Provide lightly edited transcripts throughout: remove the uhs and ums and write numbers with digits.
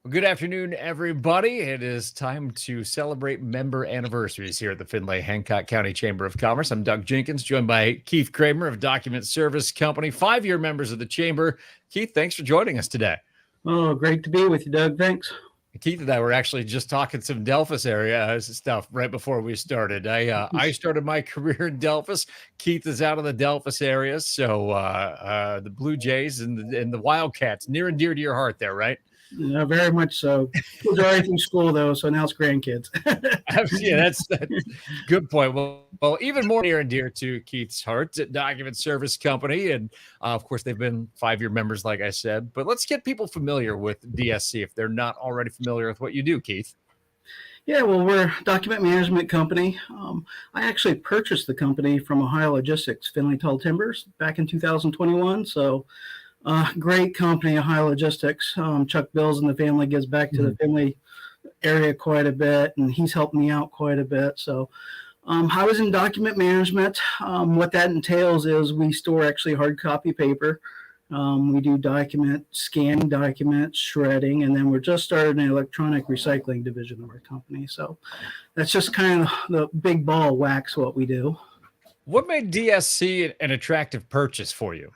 Well, good afternoon, everybody. It is time to celebrate member anniversaries here at the Findlay Hancock County Chamber of Commerce. I'm Doug Jenkins, joined by Keith Kramer of Document Service Company, 5-year members of the Chamber. Keith, thanks for joining us today. Oh, great to be with you, Doug. Thanks. Keith and I were actually just talking some Delphus area stuff right before we started. I started my career in Delphus. Keith is out of the Delphus area, so the Blue Jays and the Wildcats, near and dear to your heart there, right? Yeah, very much so. Kids are already through school, though, so now it's grandkids. Yeah, that's a good point. Well, even more near and dear to Keith's heart at Document Service Company. And of course, they've been 5-year members, like I said. But let's get people familiar with DSC if they're not already familiar with what you do, Keith. Yeah, well, we're a document management company. I actually purchased the company from Ohio Logistics, Findlay Tall Timbers, back in 2021. So great company, Ohio Logistics. Chuck Bills and the family gives back to the Findlay area quite a bit, and he's helped me out quite a bit. So I was in document management. What that entails is we store actually hard copy paper. We do document scanning, document shredding, and then we're just started an electronic recycling division of our company. So that's just kind of the big ball of wax what we do. What made DSC an attractive purchase for you?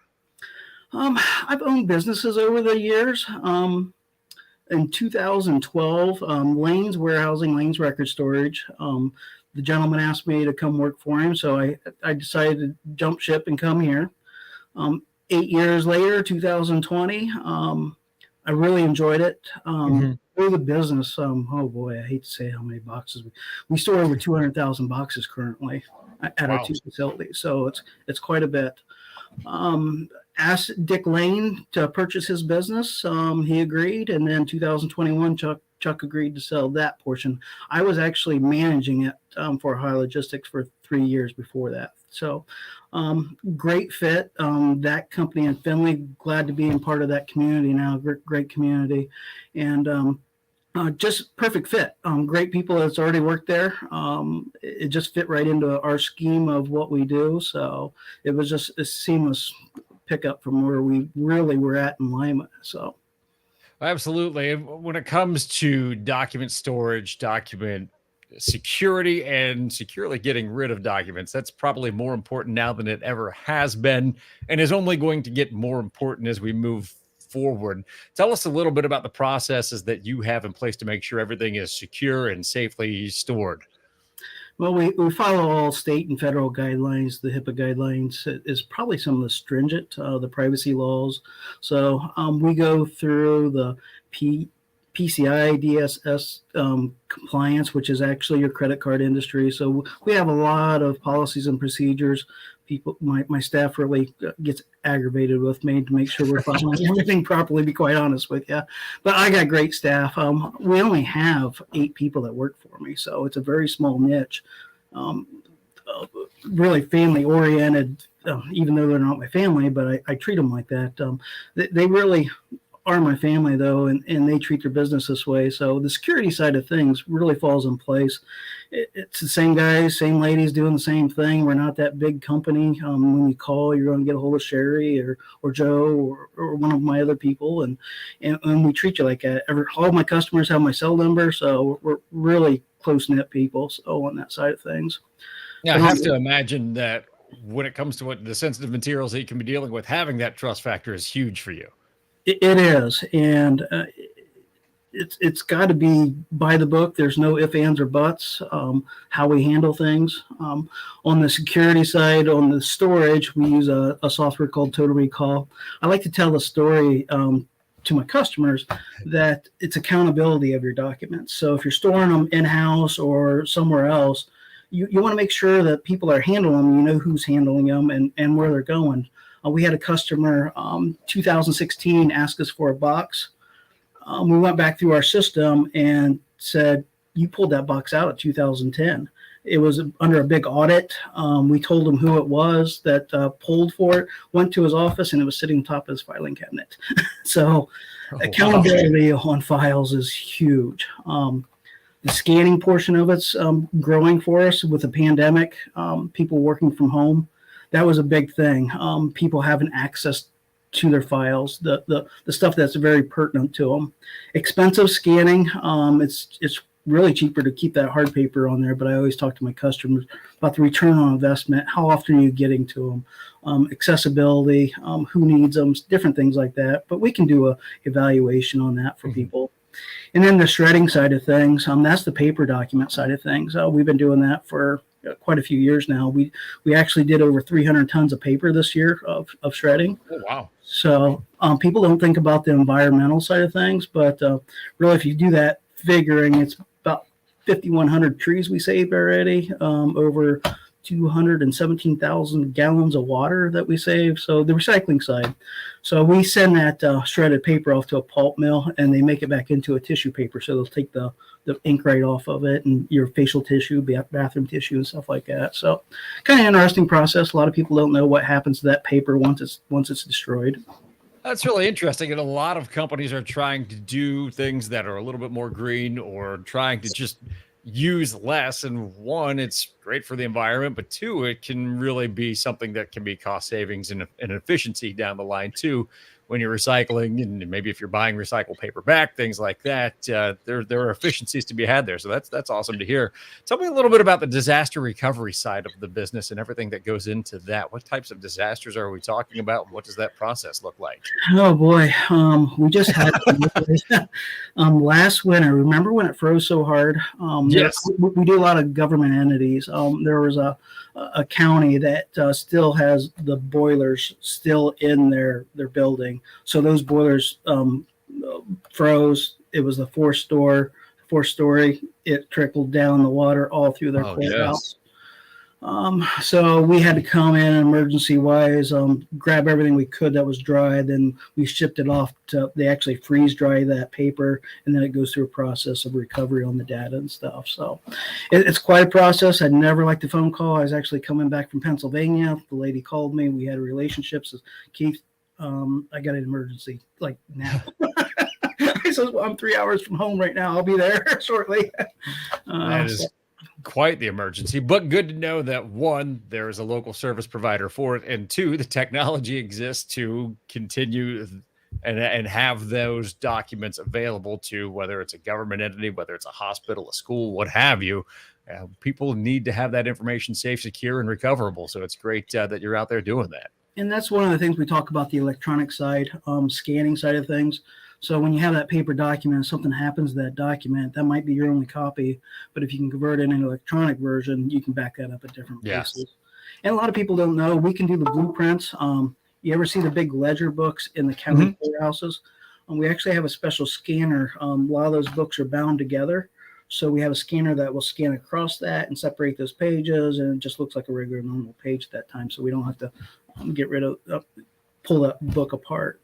I've owned businesses over the years. In 2012, Lane's Warehousing, Lane's Record Storage. The gentleman asked me to come work for him, so I decided to jump ship and come here. 8 years later, 2020, I really enjoyed it. For the business, oh boy, I hate to say how many boxes. We store over 200,000 boxes currently at our two facilities, so it's quite a bit. Asked Dick Lane to purchase his business. He agreed, and then 2021, Chuck agreed to sell that portion. I was actually managing it for Ohio Logistics for 3 years before that. So great fit. That company in Findlay, glad to be in part of that community now. Great community, and just perfect fit. Great people that's already worked there. It just fit right into our scheme of what we do. So it was just a seamless pickup from where we really were at in Lima. So absolutely. When it comes to document storage, document security, and securely getting rid of documents, that's probably more important now than it ever has been, and is only going to get more important as we move forward. Tell us a little bit about the processes that you have in place to make sure everything is secure and safely stored. Well, we follow all state and federal guidelines. The HIPAA guidelines is probably some of the stringent, the privacy laws. So we go through the PCI DSS compliance, which is actually your credit card industry. So we have a lot of policies and procedures. People, my staff really gets aggravated with me to make sure we're following everything properly, be quite honest with you. But I got great staff. We only have 8 people that work for me, so it's a very small niche. Really family oriented, even though they're not my family, but I treat them like that. They really are my family, though, and they treat their business this way. So the security side of things really falls in place. It's the same guys, same ladies doing the same thing. We're not that big company. When you call, you're going to get a hold of Sherry or Joe or one of my other people, and we treat you like that. All my customers have my cell number, so we're really close-knit people. So on that side of things. Now, I have to imagine that when it comes to what the sensitive materials that you can be dealing with, having that trust factor is huge for you. It is, and it's got to be by the book. There's no ifs, ands, or buts how we handle things. On the security side, on the storage, we use a software called Total Recall. I like to tell the story to my customers that it's accountability of your documents. So if you're storing them in-house or somewhere else, you want to make sure that people are handling them. You know who's handling them and where they're going. We had a customer, 2016, ask us for a box. We went back through our system and said, you pulled that box out at 2010. It was under a big audit. We told him who it was that pulled for it, went to his office, and it was sitting on top of his filing cabinet. So accountability on files is huge. The scanning portion of it's growing for us with the pandemic, people working from home. That was a big thing. People having access to their files, the stuff that's very pertinent to them. Expensive scanning. It's really cheaper to keep that hard paper on there, but I always talk to my customers about the return on investment. How often are you getting to them? Accessibility, who needs them, different things like that. But we can do a evaluation on that for people. And then the shredding side of things, that's the paper document side of things. We've been doing that for quite a few years now. We actually did over 300 tons of paper this year of shredding. Oh, wow. So people don't think about the environmental side of things, but really, if you do that figuring, it's about 5,100 trees we saved already, over 217,000 gallons of water that we saved. So the recycling side. So we send that shredded paper off to a pulp mill, and they make it back into a tissue paper. So they'll take the ink right off of it, and your facial tissue, bathroom tissue, and stuff like that. So kind of interesting process. A lot of people don't know what happens to that paper once it's destroyed. That's really interesting. And a lot of companies are trying to do things that are a little bit more green, or trying to just use less. And one, it's great for the environment, but two, it can really be something that can be cost savings and efficiency down the line too, when you're recycling. And maybe if you're buying recycled paper back, things like that, there are efficiencies to be had there. So that's awesome to hear. Tell me a little bit about the disaster recovery side of the business and everything that goes into that. What types of disasters are we talking about? And what does that process look like? Oh boy, we just had last winter. Remember when it froze so hard? Yes. We do a lot of government entities. There was a county that still has the boilers still in their building. So those boilers froze. It was a fourth story. It trickled down the water all through their courthouse. So we had to come in emergency wise, grab everything we could that was dry. Then we shipped it off they actually freeze dry that paper, and then it goes through a process of recovery on the data and stuff. So it's quite a process. I never liked the phone call. I was actually coming back from Pennsylvania. The lady called me. We had a relationship. Says, Keith, I got an emergency, like now. I said, well, I'm 3 hours from home right now. I'll be there shortly. That is quite the emergency, but good to know that one, there is a local service provider for it, and two, the technology exists to continue and have those documents available to, whether it's a government entity, whether it's a hospital, a school, what have you. People need to have that information safe, secure, and recoverable. So it's great that you're out there doing that. And that's one of the things we talk about, the electronic side, scanning side of things. So when you have that paper document, something happens to that document, that might be your only copy. But if you can convert it into an electronic version, you can back that up at different places. Yes. And a lot of people don't know, we can do the blueprints. You ever see the big ledger books in the county courthouses? We actually have a special scanner. A lot of those books are bound together. So we have a scanner that will scan across that and separate those pages, and it just looks like a regular normal page at that time. So we don't have to pull that book apart.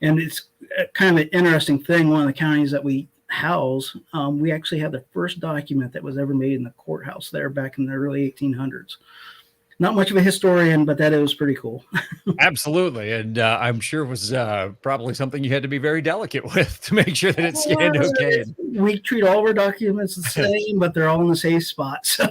And it's kind of an interesting thing. One of the counties that we house, we actually had the first document that was ever made in the courthouse there back in the early 1800s. Not much of a historian, but that it was pretty cool. Absolutely. And I'm sure it was probably something you had to be very delicate with to make sure that it scanned okay. We treat all of our documents the same, but they're all in the same spot. So.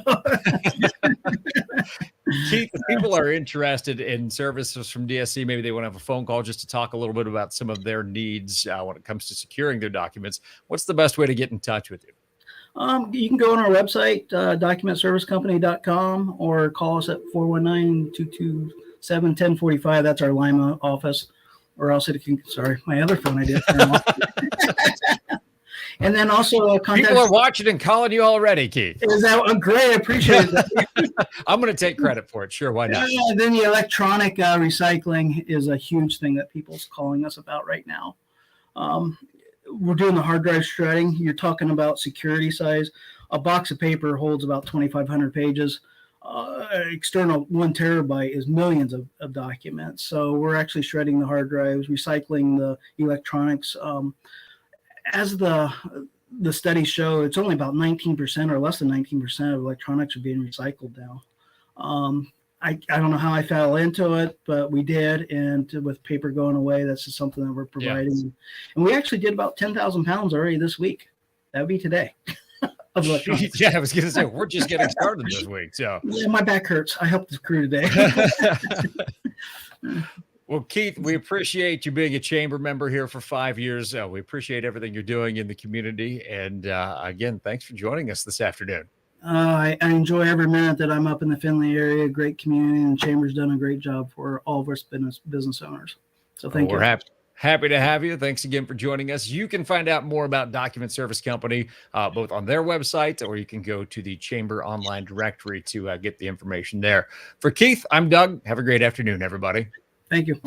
Keith, if people are interested in services from DSC, maybe they want to have a phone call just to talk a little bit about some of their needs when it comes to securing their documents. What's the best way to get in touch with you? You can go on our website, documentservicecompany.com, or call us at 419-227-1045. That's our Lima office. Or else my other phone I did turn off. And then also people are watching and calling you already, Keith. Is that great? I appreciate it. I'm going to take credit for it. Sure, why not? Then the electronic recycling is a huge thing that people's calling us about right now. We're doing the hard drive shredding. You're talking about security size. A box of paper holds about 2,500 pages. External 1 terabyte is millions of documents. So we're actually shredding the hard drives, recycling the electronics. As the studies show, it's only about 19% or less than 19% of electronics are being recycled now. I don't know how I fell into it, but we did. And with paper going away, that's just something that we're providing. Yes. And we actually did about 10,000 pounds already this week. That would be today. Of electronics. Yeah, I was going to say, we're just getting started this week. So yeah, my back hurts. I helped the crew today. Well, Keith, we appreciate you being a chamber member here for 5 years. We appreciate everything you're doing in the community. And again, thanks for joining us this afternoon. I enjoy every minute that I'm up in the Findlay area. Great community, and Chamber's done a great job for all of us business owners. So Well, thank we're you. happy to have you. Thanks again for joining us. You can find out more about Document Service Company both on their website, or you can go to the Chamber online directory to get the information there. For Keith, I'm Doug. Have a great afternoon, everybody. Thank you.